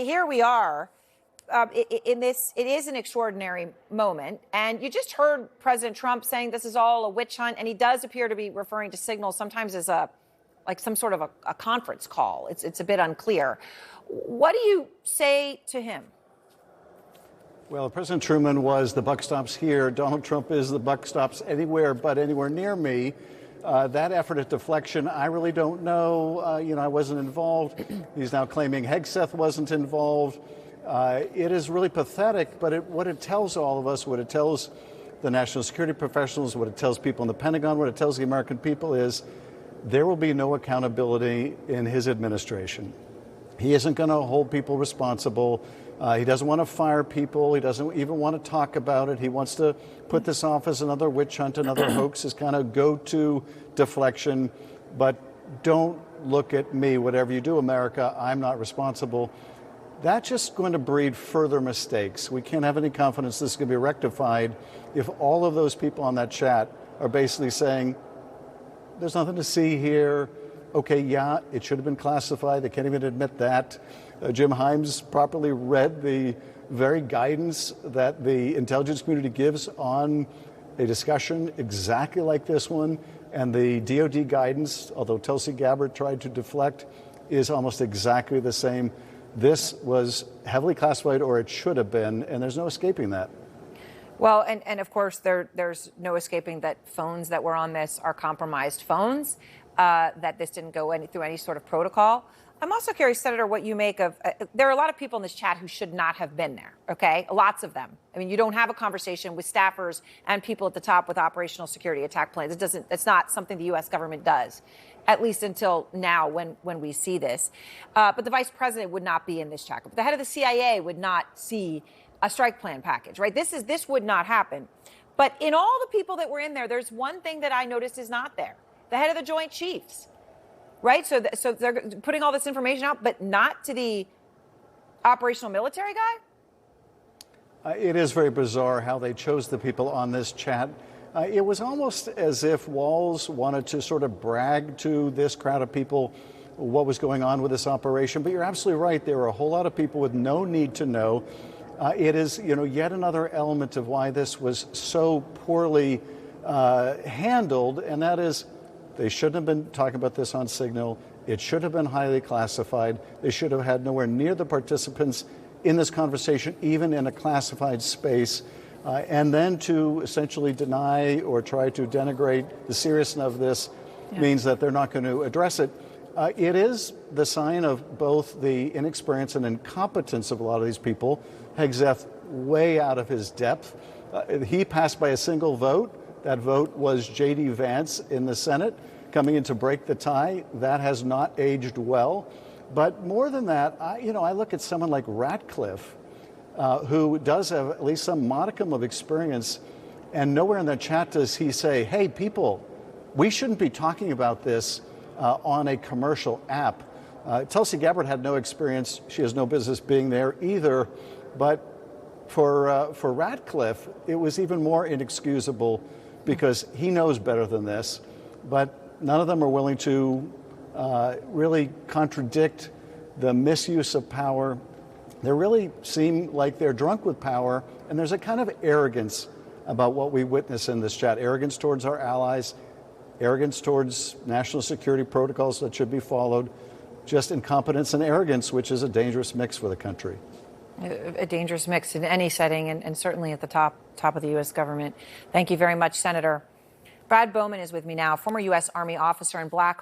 here we are in this. It is an extraordinary moment. And you just heard President Trump saying this is all a witch hunt. And he does appear to be referring to signals sometimes as like some sort of a conference call. It's a bit unclear. What do you say to him? Well, President Truman was the buck stops here. Donald Trump is the buck stops anywhere but anywhere near me. That effort at deflection, I really don't know. I wasn't involved. He's now claiming Hegseth wasn't involved. It is really pathetic, but what it tells all of us, what it tells the national security professionals, what it tells people in the Pentagon, what it tells the American people is there will be no accountability in his administration. He isn't going to hold people responsible. He doesn't want to fire people. He doesn't even want to talk about it. He wants to put this off as another witch hunt, another hoax, his kind of go-to deflection. But don't look at me. Whatever you do, America, I'm not responsible. That's just going to breed further mistakes. We can't have any confidence this is going to be rectified if all of those people on that chat are basically saying, there's nothing to see here. Okay, yeah, it should have been classified. They can't even admit that. Jim Himes properly read the very guidance that the intelligence community gives on a discussion exactly like this one. And the DOD guidance, although Tulsi Gabbard tried to deflect, is almost exactly the same. This was heavily classified, or it should have been, and there's no escaping that. Well, and of course, there's no escaping that phones that were on this are compromised phones, that this didn't go through any sort of protocol. I'm also curious, Senator, what you make of, there are a lot of people in this chat who should not have been there, okay? Lots of them. I mean, you don't have a conversation with staffers and people at the top with operational security attack plans. It's not something the U.S. government does, at least until now when we see this. But the vice president would not be in this chat. The head of the CIA would not see a strike plan package, right? This would not happen. But in all the people that were in there, there's one thing that I noticed is not there. The head of the Joint Chiefs, right? So they're putting all this information out, but not to the operational military guy? It is very bizarre how they chose the people on this chat. It was almost as if Walz wanted to sort of brag to this crowd of people what was going on with this operation. But you're absolutely right. There were a whole lot of people with no need to know. It is, yet another element of why this was so poorly handled, and that is they shouldn't have been talking about this on Signal. It should have been highly classified. They should have had nowhere near the participants in this conversation, even in a classified space. And then to essentially deny or try to denigrate the seriousness of this means that they're not going to address it. It is the sign of both the inexperience and incompetence of a lot of these people. Hegseth way out of his depth. He passed by a single vote. That vote was J.D. Vance in the Senate coming in to break the tie. That has not aged well. But more than that, I look at someone like Ratcliffe, who does have at least some modicum of experience, and nowhere in the chat does he say, hey, people, we shouldn't be talking about this on a commercial app. Tulsi Gabbard had no experience. She has no business being there either. But for Ratcliffe, it was even more inexcusable because he knows better than this. But none of them are willing to really contradict the misuse of power. They really seem like they're drunk with power, and there's a kind of arrogance about what we witness in this chat. Arrogance towards our allies, arrogance towards national security protocols that should be followed, just incompetence and arrogance, which is a dangerous mix for the country. A dangerous mix in any setting, and certainly at the top of the U.S. government. Thank you very much, Senator. Brad Bowman is with me now, former U.S. Army officer and Black